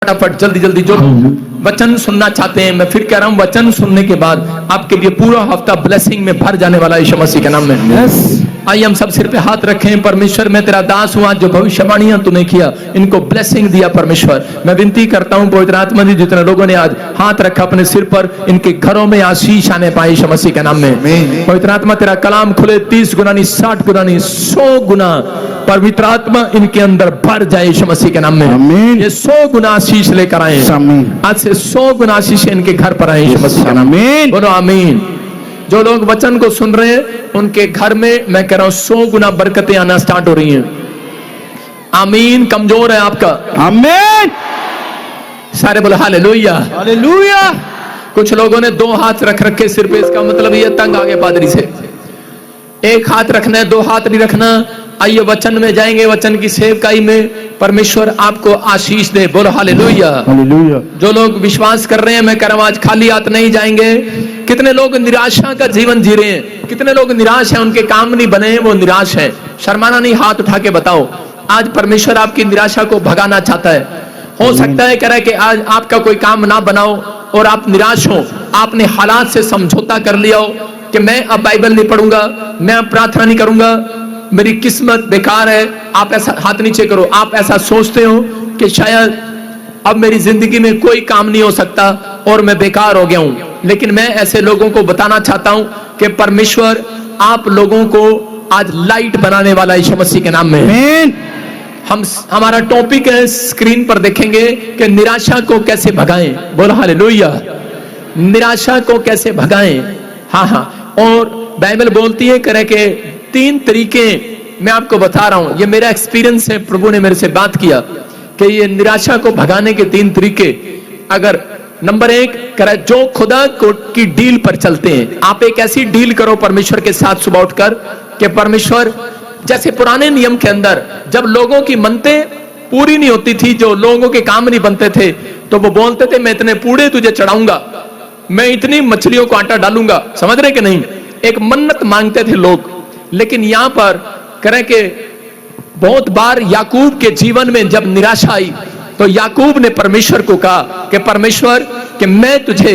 फटाफट जल्दी जल्दी जो वचन सुनना चाहते हैं, मैं फिर कह रहा हूं, वचन सुनने के बाद आपके लिए पूरा हफ्ता ब्लेसिंग में भर जाने वाला है यीशु मसीह के नाम में। आइए हम सब सिर पे हाथ रखें। परमेश्वर, मैं तेरा दास हुआ, जो भविष्यवाणियां तूने किया इनको ब्लेसिंग दिया। परमेश्वर, मैं विनती करता हूं पवित्र आत्मा जी, जितने लोगों ने आज हाथ रखा अपने सिर पर, इनके घरों में आशीष आने पाए यीशु मसीह के नाम में। पवित्र आत्मा तेरा कलाम खुले 30 गुना नहीं, 60 गुना नहीं, 100 गुना पवित्र आत्मा इनके अंदर भर जाए यीशु मसीह के नाम में। ये 100 गुना आशीष लेकर आए, आज से 100 गुना आशीष इनके घर पर आए यीशु मसीह के नाम में। बोलो आमीन। जो लोग वचन को सुन रहे हैं उनके घर में मैं कह रहा हूं 100 गुना बरकतें आना स्टार्ट हो रही हैं। आमीन। कमजोर है आपका, आमीन। सारे बोले हालेलुया, हालेलुया। कुछ लोगों ने 2 हाथ रख रखे सिर पे, इसका मतलब ये तंग आ गए पादरी से। 1 हाथ रखना है, 2 हाथ नहीं रखना। आइए वचन में जाएंगे, वचन की सेवकाई में परमेश्वर आपको आशीष दे। बोलो हालेलुया, हालेलुया। जो लोग विश्वास कर रहे हैं, मैं कह रहा हूं आज खाली हाथ नहीं जाएंगे। कितने लोग निराशा का जीवन जी रहे हैं, कितने लोग निराश हैं, उनके काम नहीं बने हैं, वो निराश है। शर्माना नहीं, हाथ उठा के बताओ। आज परमेश्वर आपकी निराशा को भगाना चाहता है। हो सकता है कह रहा है कि आज आपका कोई काम ना बनाओ और आप निराश हो, आपने हालात से समझौता कर लिया हो कि मैं अब बाइबल नहीं पढ़ूंगा, मैं अब प्रार्थना नहीं करूंगा, मेरी किस्मत बेकार है। आप ऐसा, हाथ नीचे करो, आप ऐसा सोचते हो कि शायद अब मेरी जिंदगी में कोई काम नहीं हो सकता और मैं बेकार हो गया हूं। लेकिन मैं ऐसे लोगों को बताना चाहता हूं कि परमेश्वर आप लोगों को आज लाइट बनाने वाला यीशु मसीह के नाम में। हमारा टॉपिक है, स्क्रीन पर देखेंगे कि निराशा को कैसे भगाएं। बोलो हालेलुया। निराशा को कैसे भगाएं। हाँ, और बाइबल बोलती है करे के 3 तरीके मैं आपको बता रहा हूं। ये मेरा एक्सपीरियंस है, प्रभु ने मेरे से बात किया कि ये निराशा को भगाने के 3 तरीके। अगर नंबर 1 करे, जो खुदा की डील पर चलते हैं, आप एक ऐसी डील करो परमेश्वर के साथ सुबह उठकर कि परमेश्वर, जैसे पुराने नियम के अंदर जब लोगों की मनते पूरी नहीं होती थी, जो लोगों के काम नहीं बनते थे, तो वो बोलते थे मैं इतने पूड़े तुझे चढ़ाऊंगा, मैं इतनी मछलियों को आटा डालूंगा। समझ रहे कि नहीं? एक मन्नत मांगते थे लोग। लेकिन यहां पर करें कि बहुत बार याकूब के जीवन में जब निराशा आई तो याकूब ने परमेश्वर को कहा कि परमेश्वर, कि मैं तुझे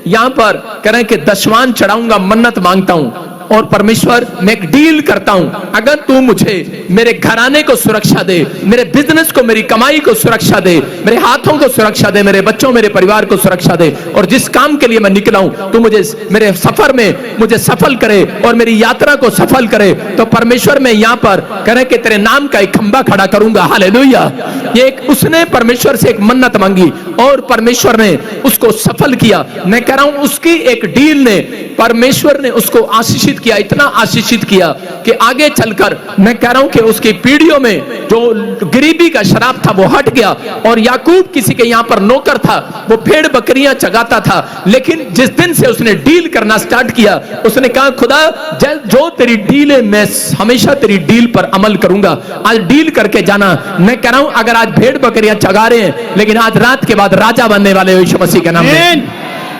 यहां पर करें कि दशवान चढ़ाऊंगा, मन्नत मांगता हूं, और परमेश्वर मैं एक डील करता हूं, अगर तू मुझे मेरे घराने को सुरक्षा दे, मेरे बिजनेस को, मेरी कमाई को सुरक्षा दे, मेरे हाथों को सुरक्षा दे, मेरे बच्चों, मेरे परिवार को सुरक्षा दे, और जिस काम के लिए मैं निकला हूं तू मुझे मेरे सफर में मुझे सफल करे और मेरी यात्रा को सफल करे, तो परमेश्वर मैं यहां पर करे कि तेरे नाम का एक खंबा खड़ा करूंगा। हालेलुया। ये एक उसने परमेश्वर से एक मन्नत मांगी और परमेश्वर ने उसको सफल किया। मैं कह रहा हूं उसकी एक डील ने परमेश्वर ने उसको आशीषित किया, इतना आशीषित किया कि आगे चलकर मैं कह रहा हूं कि उसकी पीढ़ियों में जो गरीबी का शराब था वो हट गया। और याकूब किसी के यहां पर नौकर था, वो भेड़ बकरियां चगाता था, लेकिन जिस दिन से उसने डील करना स्टार्ट किया, उसने कहा खुदा जो तेरी डील है मैं हमेशा तेरी डील पर अमल करूंगा। आज डील करके जाना। मैं कह रहा हूं अगर आज भेड़ बकरियां चगा रहे हैं, लेकिन आज रात के बाद राजा बनने वाले यीशु मसीह के नाम में।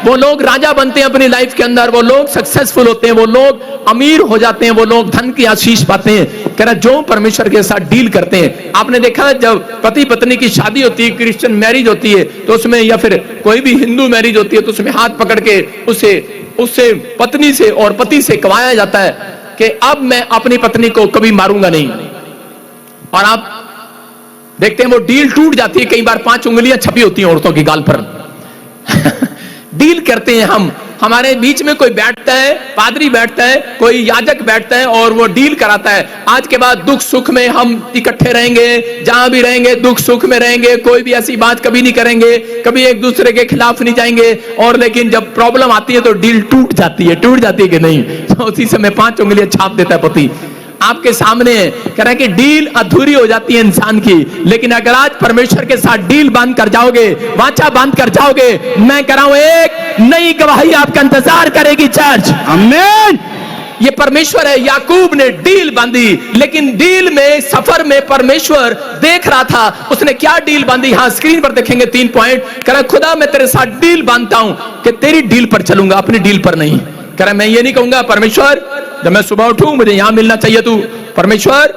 वो लोग राजा बनते हैं अपनी लाइफ के अंदर, वो लोग सक्सेसफुल होते हैं, वो लोग अमीर हो जाते हैं, वो लोग धन की आशीष पाते हैं। कह रहा जो परमेश्वर के साथ डील करते हैं। आपने देखा जब पति पत्नी की शादी होती है, क्रिश्चियन मैरिज होती है, तो उसमें या फिर कोई भी हिंदू मैरिज होती है, तो उसमें हाथ पकड़ के उससे पत्नी से और पति से कवाया जाता है कि अब मैं अपनी पत्नी को कभी मारूंगा नहीं। और आप देखते हैं वो डील टूट जाती है। कई बार 5 उंगलियां छपी होती हैं औरतों की गाल पर। डील करते हैं हम, हमारे बीच में कोई बैठता है, पादरी बैठता है, कोई याजक बैठता है और वो डील कराता है। आज के बाद दुख सुख में हम इकट्ठे रहेंगे, जहां भी रहेंगे दुख सुख में रहेंगे, कोई भी ऐसी बात कभी नहीं करेंगे, कभी एक दूसरे के खिलाफ नहीं जाएंगे। और लेकिन जब प्रॉब्लम आती है तो डील टूट जाती है कि नहीं? तो उसी समय 5 उंगलियां छाप देता है पति आपके सामने। कह रहा है कि डील अधूरी हो जाती है इंसान की, लेकिन अगर आज परमेश्वर के साथ डील बांध कर जाओगे, वाचा बांध कर जाओगे, मैं कह रहा हूं एक नई गवाही आपका इंतजार करेगी चर्च। आमीन। ये परमेश्वर है। याकूब ने डील बांधी, लेकिन डील में सफर में परमेश्वर देख रहा था उसने क्या डील बांधी। हाँ, स्क्रीन पर देखेंगे 3 पॉइंट। कह रहा खुदा मैं तेरे साथ डील बांधता हूं कि तेरी डील पर चलूंगा, अपनी डील पर नहीं। कह रहा मैं ये नहीं कहूंगा परमेश्वर जब मैं सुबह उठूं मुझे यहां मिलना चाहिए, तू परमेश्वर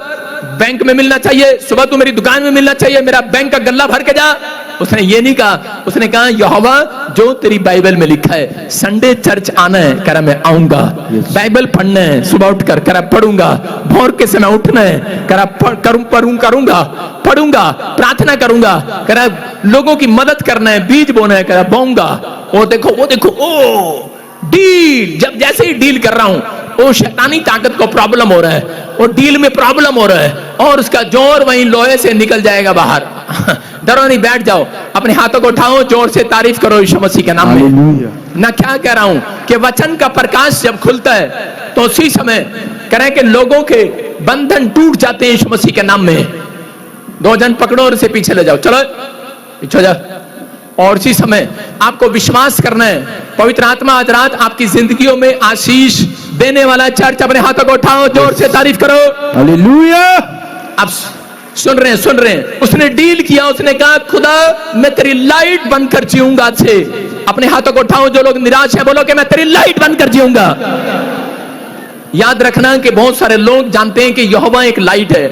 बैंक में मिलना चाहिए, सुबह तू मेरी दुकान में मिलना चाहिए, मेरा बैंक का गल्ला भर के जा। उसने ये नहीं कहा, उसने कहा यहोवा जो तेरी बाइबल में लिखा है, संडे चर्च आना है, कह रहा मैं आऊंगा। बाइबल पढ़ना है, सुबह उठकर कह रहा पढ़ूंगा। भोर के समय उठना है, कह रहा करूंगा, पढ़ूंगा, प्रार्थना करूंगा। कह रहा लोगों की मदद करना है, बीज बोना है, कह रहा बोऊंगा। वो देखो ओ डील, जब जैसे ही डील कर रहा हूं वो शैतानी ताकत को प्रॉब्लम हो रहा है, वो डील में प्रॉब्लम हो रहा है और उसका जोर वहीं लोहे से निकल जाएगा बाहर। डरो नहीं, बैठ जाओ, अपने हाथों को उठाओ, जोर से तारीफ करो यीशु मसीह के नाम में। ना क्या कह रहा हूं कि वचन का प्रकाश जब खुलता है तो उसी समय कह रहे हैं कि लोगों के बंधन टूट जाते हैं यीशु मसीह के नाम में। 2 जन पकड़ो और इसे पीछे ले जाओ, चलो पीछे जा। और इसी समय आपको विश्वास करना है, पवित्र आत्मा आज रात आपकी जिंदगियों में आशीष देने वाला। चर्च अपने हाथों को उठाओ, जोर से तारीफ करो। हालेलुया। अब सुन रहे हैं, उसने डील किया, उसने कहा खुदा मैं तेरी लाइट बनकर जीऊंगा। आज से अपने हाथों को उठाओ, जो लोग निराश हैं बोलो कि मैं तेरी लाइट बनकर जीऊंगा। याद रखना कि बहुत सारे लोग जानते हैं कि यहोवा एक लाइट है,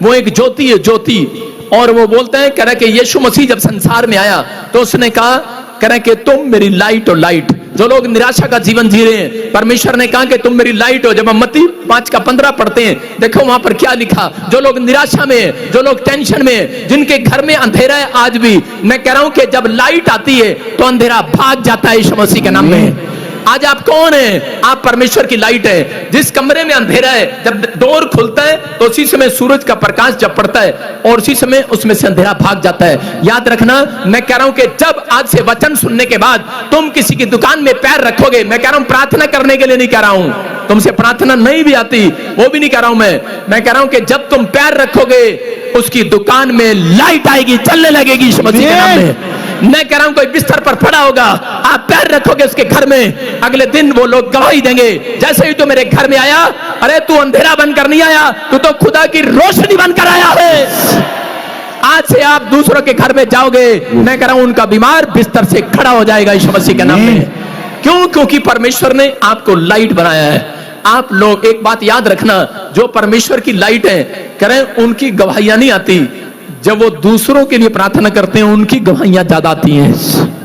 वो एक ज्योति है, ज्योति। और वो बोलते हैं, कह रहा कि यीशु मसीह जब संसार में आया तो उसने कहा, कह रहा कि तुम मेरी लाइट हो, लाइट। जो लोग निराशा का जीवन जी रहे हैं, परमेश्वर ने कहा कि तुम मेरी लाइट हो। जब हम मत्ती 5:15 पढ़ते हैं, देखो वहां पर क्या लिखा। जो लोग निराशा में, जो लोग टेंशन में, जिनके घर में अंधेरा है आज भी, मैं कह रहा हूं कि जब लाइट आती है तो अंधेरा भाग जाता है यीशु मसीह के नाम में। आज आप कौन है? आप परमेश्वर की लाइट है। जिस कमरे में अंधेरा है, जब डोर खुलता है तो उसी समय सूरज का प्रकाश जब पड़ता है और उसी समय उसमें से अंधेरा भाग जाता है। याद रखना, मैं कह रहा हूं कि जब आज से वचन सुनने के बाद तुम किसी की दुकान में पैर रखोगे, मैं कह रहा हूं प्रार्थना करने के लिए नहीं कह रहा हूं, तुमसे प्रार्थना नहीं भी आती वो भी नहीं कह रहा हूं मैं कह रहा हूं कि जब तुम पैर रखोगे उसकी दुकान में लाइट आएगी, चलने लगेगी यीशु मसीह के नाम में। मैं कह रहा हूं कोई बिस्तर पर पड़ा होगा, आप पैर रखोगे उसके घर में, अगले दिन वो लोग गवाही देंगे, जैसे ही तू मेरे घर में आया, अरे तू अंधेरा बनकर नहीं आया, तू तो खुदा की रोशनी बनकर आया है। आज से आप दूसरों के घर में जाओगे, मैं कह रहा हूं उनका बीमार बिस्तर से खड़ा हो जाएगा यीशु मसीह के नाम में। क्यों? क्योंकि परमेश्वर ने आपको लाइट बनाया है। आप लोग एक बात याद रखना, जो परमेश्वर की लाइट है, कह रहे हैं उनकी गवाहियां नहीं आती, जब वो दूसरों के लिए प्रार्थना करते हैं उनकी गवाहियां ज्यादा आती हैं।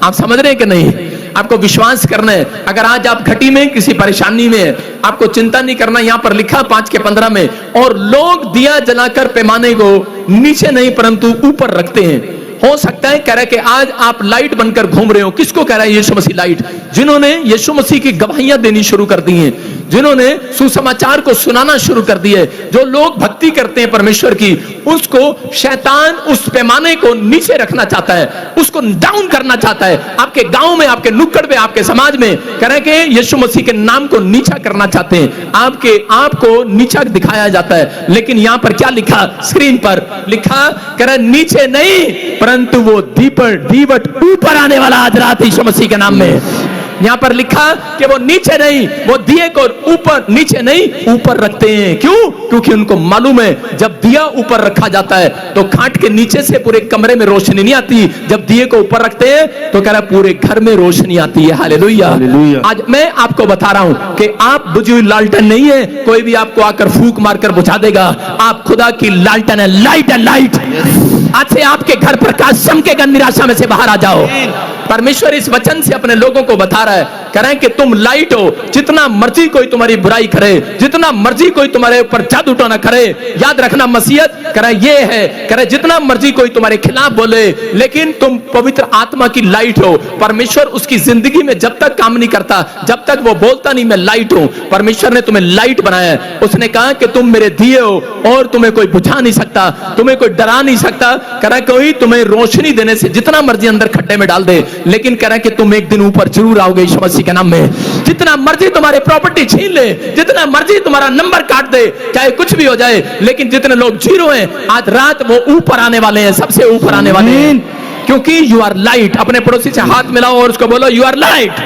आप समझ रहे हैं कि नहीं? आपको विश्वास करना है। अगर आज आप घटी में किसी परेशानी में, आपको चिंता नहीं करना। यहां पर लिखा 5:15 में, और लोग दिया जलाकर पैमाने को नीचे नहीं परंतु ऊपर रखते हैं। हो सकता है कह रहा है कि आज आप लाइट बनकर घूम रहे हो। किसको कह रहा है? यीशु मसीह लाइट। जिन्होंने यीशु मसीह की गवाहियां देनी शुरू कर दी हैं, जिन्होंने सुसमाचार को सुनाना शुरू कर दिया है, जो लोग भक्ति करते हैं परमेश्वर की, उसको शैतान उस पैमाने को नीचे रखना चाहता है, उसको डाउन करना चाहता है। आपके गांव में, आपके नुक्कड़ में, आपके समाज में कह रहे हैं कि यीशु मसीह के नाम को नीचा करना चाहते हैं, आपके आप को नीचा दिखाया जाता है। लेकिन यहां पर क्या लिखा? स्क्रीन पर लिखा, कह रहा नीचे नहीं परंतु वो दीवट ऊपर आने वाला आज रात यीशु मसीह के नाम में। यहां पर लिखा कि वो नीचे नहीं, वो दिए को ऊपर, नीचे नहीं ऊपर रखते हैं। क्यों? क्योंकि उनको मालूम है जब दिया ऊपर रखा जाता है तो खाट के नीचे से पूरे कमरे में रोशनी नहीं आती, जब दिए को ऊपर रखते हैं तो कह रहा पूरे घर में रोशनी आती है। हालेलुया। आज मैं आपको बता रहा हूं कि आप बुझी हुई लालटेन नहीं है, कोई भी आपको आकर फूंक मारकर बुझा देगा। आप खुदा की लालटेन है, लाइट है, लाइट। आज से आपके घर प्रकाश चमकेगा, निराशा में से बाहर आ जाओ। परमेश्वर इस वचन से अपने लोगों को बता रहा है, कह रहे हैं कि तुम लाइट हो। जितना मर्जी कोई तुम्हारी बुराई करे, जितना मर्जी कोई तुम्हारे ऊपर जादू टोना करे, याद रखना मसीहत कह रहा ये है, कह रहा जितना मर्जी कोई तुम्हारे खिलाफ बोले, लेकिन तुम पवित्र आत्मा की लाइट हो। परमेश्वर उसकी जिंदगी में जब तक काम नहीं करता, जब तक वो बोलता नहीं मैं लाइट हूं, परमेश्वर ने तुम्हें लाइट बनाया है। उसने कहा कि तुम मेरे दिए हो और तुम्हें कोई बुझा नहीं सकता, तुम्हें कोई डरा नहीं सकता। कह रहा कोई तुम्हें रोशनी देने से जितना मर्जी अंदर खड्डे में डाल दे, लेकिन कह रहा है कि तुम एक दिन ऊपर जरूर आओगे यीशु मसीह के नाम में। जितना मर्जी तुम्हारे प्रॉपर्टी छीन ले, जितना मर्जी तुम्हारा नंबर काट दे, चाहे कुछ भी हो जाए, लेकिन जितने लोग जीरो हैं आज रात वो ऊपर आने वाले हैं, सबसे ऊपर आने वाले हैं, क्योंकि यू आर लाइट। अपने पड़ोसी से हाथ मिलाओ और उसको बोलो यू आर लाइट।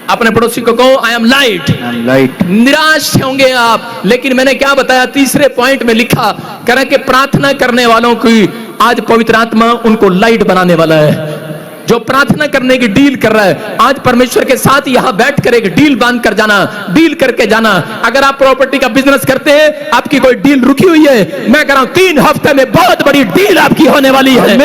अपने पड़ोसी को कहो आई एम लाइट। निराश होंगे आप, लेकिन मैंने क्या बताया? तीसरे पॉइंट में लिखा, कह रहा कि प्रार्थना करने वालों की आज पवित्र आत्मा उनको लाइट बनाने वाला है। जो प्रार्थना करने की डील कर रहा है, आज परमेश्वर के साथ यहां बैठ कर एक डील बांध कर जाना, डील करके जाना। अगर आप प्रॉपर्टी का बिजनेस करते हैं, आपकी कोई डील रुकी हुई है, मैं कह रहा हूं 3 हफ्ते में बहुत बड़ी डील आपकी होने वाली है।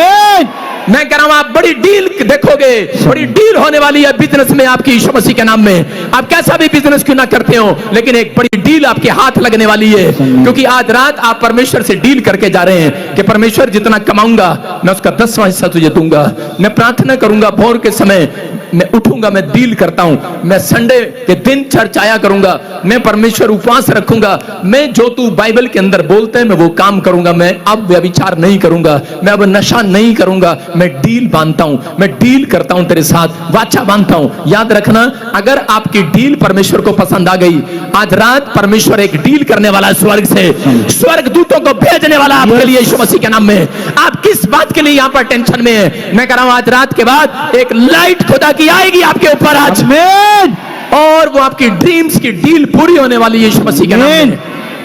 मैं कह रहा हूं आप बड़ी डील देखोगे, बड़ी डील होने वाली है बिजनेस में आपकी यीशु मसीह के नाम में। आप कैसा भी बिजनेस क्यों ना करते हो, लेकिन एक बड़ी डील आपके हाथ लगने वाली है, क्योंकि आज रात आप परमेश्वर से डील करके जा रहे हैं कि परमेश्वर जितना कमाऊंगा मैं उसका 10वां हिस्सा तुझे दूंगा। मैं प्रार्थना करूंगा, भोर के समय मैं उठूंगा, मैं डील करता हूं, मैं संडे के दिन चर्च आया करूंगा, मैं परमेश्वर उपवास रखूंगा, मैं जो तू बाइबल के अंदर बोलते हैं मैं वो काम करूंगा, मैं अब व्यभिचार नहीं करूंगा, मैं अब नशा नहीं करूंगा, मैं डील बांधता हूं, मैं डील करता हूं तेरे साथ, वाचा बांधता हूं। याद रखना, अगर आपकी डील परमेश्वर को पसंद आ गई, आज रात परमेश्वर एक डील करने वाला स्वर्ग से, स्वर्ग दूतों को भेजने वाला आपके लिए यीशु मसीह के नाम में। आप किस बात के लिए यहां पर टेंशन में है? मैं कह रहा हूं आज रात के बाद एक लाइट खुदा की आएगी आपके ऊपर आज, और वो आपकी ड्रीम्स की डील पूरी होने वाली है यीशु मसीह के नाम में।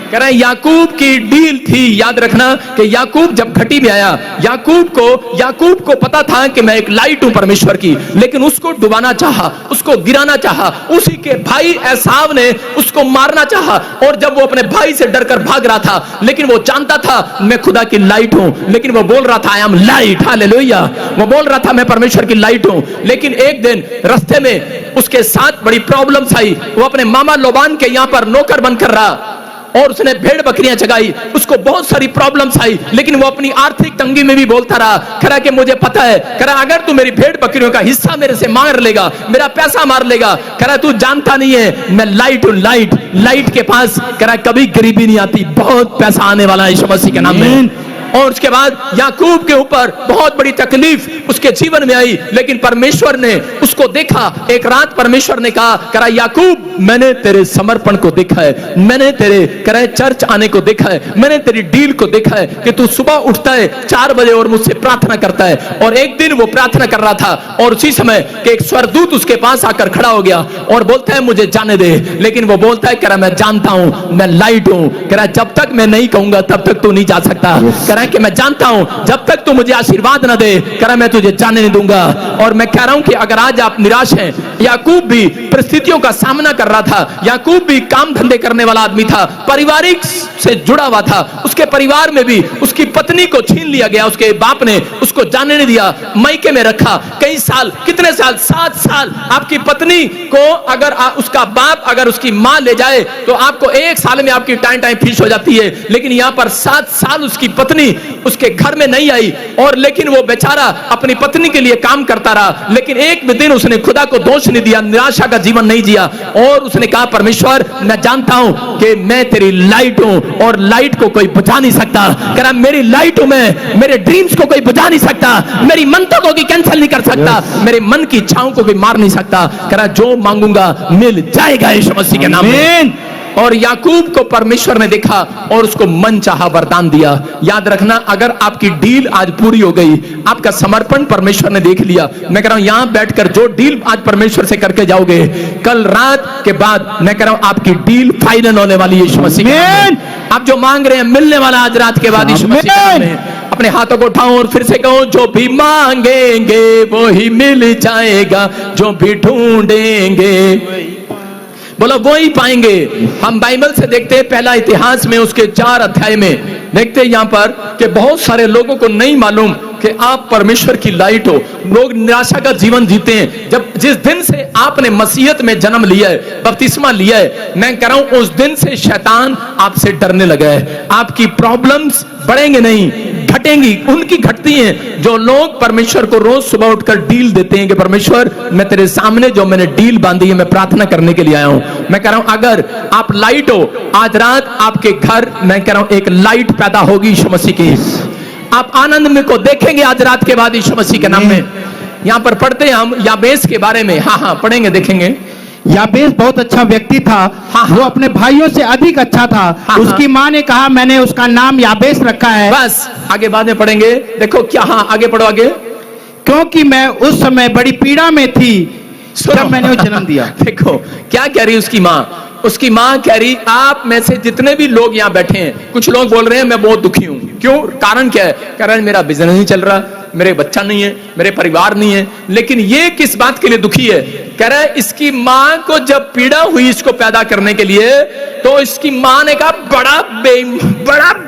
कह रहे हैं याकूब की डील थी, याद रखना कि याकूब जब घटी में आया, याकूब को पता था कि मैं एक लाइट हूं परमेश्वर की, लेकिन उसको डुबाना चाहा, उसको गिराना चाहा, उसी के भाई एसाव ने उसको मारना चाहा, और जब वो अपने भाई से डरकर भाग रहा था, लेकिन वो जानता था मैं खुदा की लाइट हूं, लेकिन वो बोल रहा था आई एम लाइट, हालेलुया, वो बोल रहा था मैं परमेश्वर की लाइट हूं। लेकिन एक दिन रास्ते में उसके साथ बड़ी प्रॉब्लम्स आई, वो अपने मामा लोबान के यहां पर नौकर बनकर रहा, और उसने भेड़ बकरियां चगाई, उसको बहुत सारी प्रॉब्लम्स आई, लेकिन वो अपनी आर्थिक तंगी में भी बोलता रहा, करा कि मुझे पता है, करा अगर तू मेरी भेड़ बकरियों का हिस्सा मेरे से मार लेगा, मेरा पैसा मार लेगा, करा तू जानता नहीं है मैं लाइट हूं, लाइट के पास करा कभी गरीबी नहीं आती, बहुत पैसा आने वाला है यीशु मसीह के नाम में। और उसके बाद याकूब के ऊपर बहुत बड़ी तकलीफ उसके जीवन में आई, लेकिन परमेश्वर ने उसको देखा। एक रात परमेश्वर ने कहा, करा याकूब मैंने तेरे समर्पण को देखा है, मैंने तेरे करे चर्च आने को देखा है, मैंने तेरी डील को देखा है कि तू सुबह उठता है 4 बजे और मुझसे प्रार्थना करता है। और एक दिन वो प्रार्थना कर रहा था, और उसी समय कि एक स्वर्गदूत उसके पास आकर खड़ा हो गया और बोलता है मुझे जाने दे, लेकिन वो बोलता है करा मैं जानता हूं मैं लाइट हूं, करा जब तक मैं नहीं कहूंगा तब तक तू नहीं जा सकता, करा कि मैं जानता हूं जब तक तू मुझे आशीर्वाद न दे, करा मैं तुझे जाने नहीं दूंगा। और मैं कह रहा हूं कि अगर आज आप निराश हैं, याकूब भी परिस्थितियों का सामना कर रहा था, याकूब भी काम धंधे करने वाला आदमी था, पारिवारिक से जुड़ा हुआ था, उसके परिवार में भी उसकी पत्नी को छीन लिया गया, उसके बाप ने उसको जाने नहीं दिया, मायके में रखा कई साल, कितने साल, 7 साल। आपकी पत्नी को अगर उसका बाप अगर उसकी मां ले जाए तो आपको 1 साल में आपकी टाइम फीस हो जाती है, लेकिन यहां पर 7 साल उसकी पत्नी उसके घर में नहीं आई, और लेकिन वो बेचारा अपनी पत्नी के लिए काम करता रहा, लेकिन एक भी दिन उसने खुदा को दोष नहीं दिया, निराशा का जीवन नहीं जिया, और उसने कहा परमेश्वर मैं जानता हूं कि मैं तेरी लाइट हूं और लाइट को कोई बुझा नहीं सकता, करा मेरी लाइट हूं मैं, मेरे ड्रीम्स को कोई बुझा नहीं सकता, मेरी मनतों को भी कैंसिल नहीं कर सकता, मेरे मन की इच्छाओं को भी मार नहीं सकता, करा जो मांगूंगा मिल जाएगा यीशु मसीह के नाम में। और याकूब को परमेश्वर ने देखा और उसको मन चाहा वरदान दिया। याद रखना, अगर आपकी डील आज पूरी हो गई, आपका समर्पण परमेश्वर ने देख लिया, मैं कह रहा हूं यहां बैठकर जो डील आज परमेश्वर से करके जाओगे, कल रात के बाद मैं कह रहा हूं आपकी डील फाइनल होने वाली है यीशु मसीह के नाम में। आप जो मांग रहे हैं मिलने वाला आज रात के बाद यीशु मसीह के नाम में। अपने हाथों को उठाओ और फिर से कहो, जो भी मांगेंगे वो ही मिल जाएगा, जो भी ढूंढेंगे बोलो वो ही पाएंगे। हम बाइबल से देखते हैं, पहला इतिहास में उसके 4 अध्याय में देखते हैं यहां पर कि बहुत सारे लोगों को नहीं मालूम कि आप परमेश्वर की लाइट हो। लोग निराशा का जीवन जीते हैं। जब जिस दिन से आपने मसीहत में जन्म लिया है, बपतिस्मा लिया है, मैं कह रहा हूं उस दिन से शैतान आपसे डरने लगा है। आपकी प्रॉब्लम्स बढ़ेंगे नहीं, घटेंगी, उनकी घटती हैं। जो लोग परमेश्वर को रोज सुबह उठकर डील देते हैं कि परमेश्वर मैं तेरे सामने जो मैंने डील बांधी है, मैं प्रार्थना करने के लिए आया हूं। मैं कह रहा हूं अगर आप लाइट हो, आज रात आपके घर मैं कह रहा हूं एक लाइट पैदा होगी यीशु मसीह की। आप आनंद में को देखेंगे आज रात के बाद यीशु मसीह के नाम में। यहां पर पढ़ते हैं हम याबेस के बारे में। हाँ पढ़ेंगे, देखेंगे। याबेस बहुत अच्छा व्यक्ति था। वो अपने भाइयों से अधिक अच्छा था। उसकी माँ ने कहा मैंने उसका नाम याबेस रखा है। बस आगे बाद में पढ़ेंगे। देखो क्या, आगे पढ़ो आगे। क्योंकि मैं उस समय बड़ी पीड़ा में थी जब मैंने वो जन्म दिया। देखो क्या कह रही उसकी माँ। उसकी माँ कह रही आप में से जितने भी लोग यहाँ बैठे हैं, कुछ लोग बोल रहे हैं मैं बहुत दुखी हूँ। क्यों? कारण क्या है? कारण मेरा बिजनेस नहीं चल रहा, मेरे बच्चा नहीं है, मेरे परिवार नहीं है। लेकिन ये किस बात के लिए दुखी है? कह रहा है इसकी माँ को जब पीड़ा हुई इसको पैदा करने के लिए, तो इसकी माँ ने कहा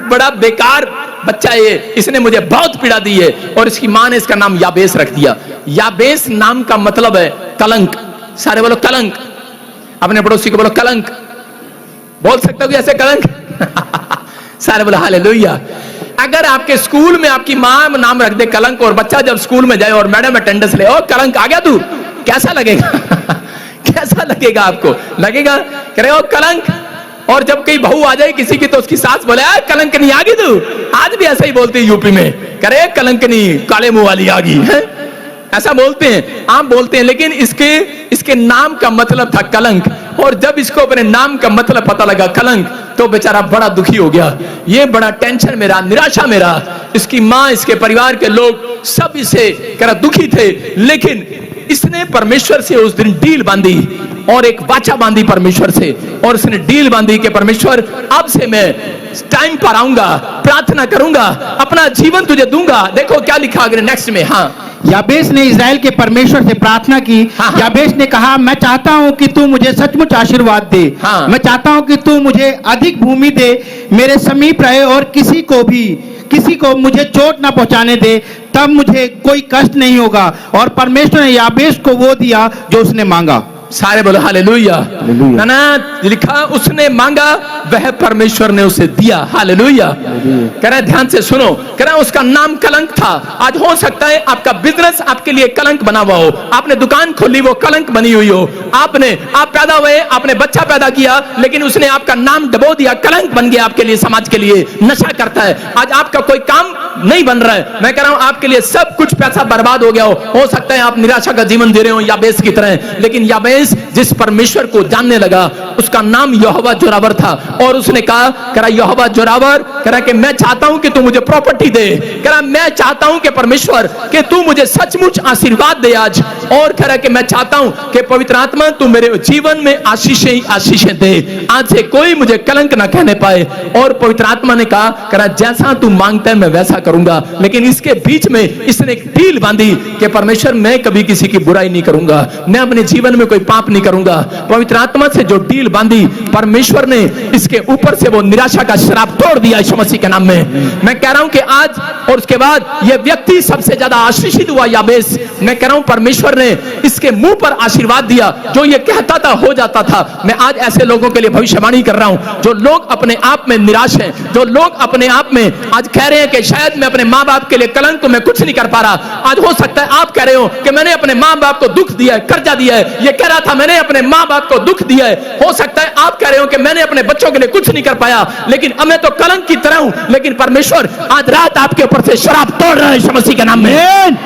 बड़ा बेकार बच्चा ये, इसने मुझे बहुत पीड़ा दी है। और इसकी माँ ने इसका नाम याबेस रख दिया। याबेस नाम का मतलब है कलंक। सारे बोलो कलंक। अपने पड़ोसी को बोलो कलंक। बोल सकते हो कि ऐसे कलंक? सारे बोलो हालेलुया। अगर आपके स्कूल में आपकी माँ नाम रख दे कलंक, और बच्चा जब स्कूल में जाए और मैडम अटेंडेंस ले, ओ कलंक आ गया तू, कैसा लगेगा? कैसा लगेगा आपको? लगेगा करे ओ कलंक। और जब कहीं बहू आ जाए किसी की, तो उसकी सास बोले कलंकनी आ गई तू। आज भी ऐसा ही बोलते हैं यूपी में, करे कलंकनी काले मुंह वाली आ गई है, ऐसा बोलते हैं, आम बोलते हैं। लेकिन इसके नाम का मतलब था कलंक। और जब इसको अपने नाम का मतलब पता लगा कलंक, तो बेचारा बड़ा दुखी हो गया। ये बड़ा टेंशन में रहा, निराशा में रहा। इसकी माँ, इसके परिवार के लोग सब इसे करा दुखी थे। लेकिन इसने परमेश्वर से उस दिन डील बांधी और एक वाचा बांधी परमेश्वर से। और इसने डील बांधी कि परमेश्वर, अब से मैं टाइम पर आऊंगा, प्रार्थना करूंगा, अपना जीवन तुझे दूंगा। देखो क्या लिखा आगे नेक्स्ट में। हाँ, याबेस ने इज़राइल के परमेश्वर से प्रार्थना की। हाँ। याबेस ने कहा, मैं चाहता हूं कि तू मुझे सचमुच आशीर्वाद दे। हाँ। मैं चाहता हूं कि तू मुझे अधिक भूमि दे, मेरे समीप रहे और किसी को मुझे चोट ना पहुंचाने दे, तब मुझे कोई कष्ट नहीं होगा। और परमेश्वर ने याबेस को वो दिया जो उसने मांगा। सारे बोलो हालेलुया। हालेलुया। ना लिखा उसने मांगा, वह परमेश्वर ने उसे दिया। हालेलुया। कह रहे ध्यान से सुनो, कह रहे उसका नाम कलंक था। आज हो सकता है आपका बिजनेस आपके लिए कलंक बना हुआ हो, आपने दुकान खोली वो कलंक बनी हुई हो, आप पैदा हुए, आपने बच्चा पैदा किया, लेकिन उसने आपका नाम डबो दिया, कलंक बन गया आपके लिए, समाज के लिए, नशा करता है। आज आपका कोई काम नहीं बन रहा है, मैं कह रहा हूं आपके लिए सब कुछ पैसा बर्बाद हो गया हो सकता है आप निराशा का जीवन जी रहे हो याबेस की तरह। लेकिन याबेस जिस परमेश्वर को जानने लगा, उसका नाम यहोवा जोरावर था। और उसने कहा यहोवा जोरावर, कह कि मैं चाहता हूं कि तू मुझे प्रॉपर्टी दे, कह मैं चाहता हूं कि परमेश्वर कि तू मुझे सचमुच आशीर्वाद दे आज। और कह कि मैं चाहता हूं कि पवित्र आत्मा तू मेरे जीवन में आशीषें ही आशीषें दे, आज से कोई मुझे कलंक ना कहने पाए। और पवित्र आत्मा ने कहा जैसा तू मांगता है मैं वैसा करूंगा। लेकिन इसके बीच में इसने एक डील बांधी कि परमेश्वर मैं कभी किसी की बुराई नहीं करूंगा, मैं अपने जीवन में कोई पाप नहीं करूंगा। पवित्र आत्मा से जो डील बांधी, परमेश्वर ने इसके ऊपर से वो निराशा का श्राप तोड़ दिया यीशु मसीह के नाम में। मैं कह रहा हूं कि आज और उसके बाद ये व्यक्ति सबसे ज्यादा आशीषित हुआ याबेस। मैं कह रहा हूं परमेश्वर ने इसके मुंह पर आशीर्वाद दिया, जो ये कहता था हो जाता था। मैं आज ऐसे लोगों के लिए भविष्यवाणी कर रहा हूं जो लोग अपने आप में निराश हैं, जो लोग अपने आप में आज कह रहे हैं कि शायद मैं अपने माँ बाप के लिए कलंक में कुछ नहीं कर पा रहा। आज हो सकता है आप कह रहे हो कि मैंने अपने माँ बाप को दुख दिया है, कर्जा दिया है। ये कह रहा था मैंने अपने माँ बाप को दुख दिया है। हो सकता है आप कह रहे हो कि मैंने अपने बच्चों के लिए कुछ नहीं कर पाया, लेकिन अब मैं तो कलंक की तरह हूं। लेकिन परमेश्वर आज रात आपके ऊपर से शराब तोड़ रहा है यीशु मसीह के नाम में।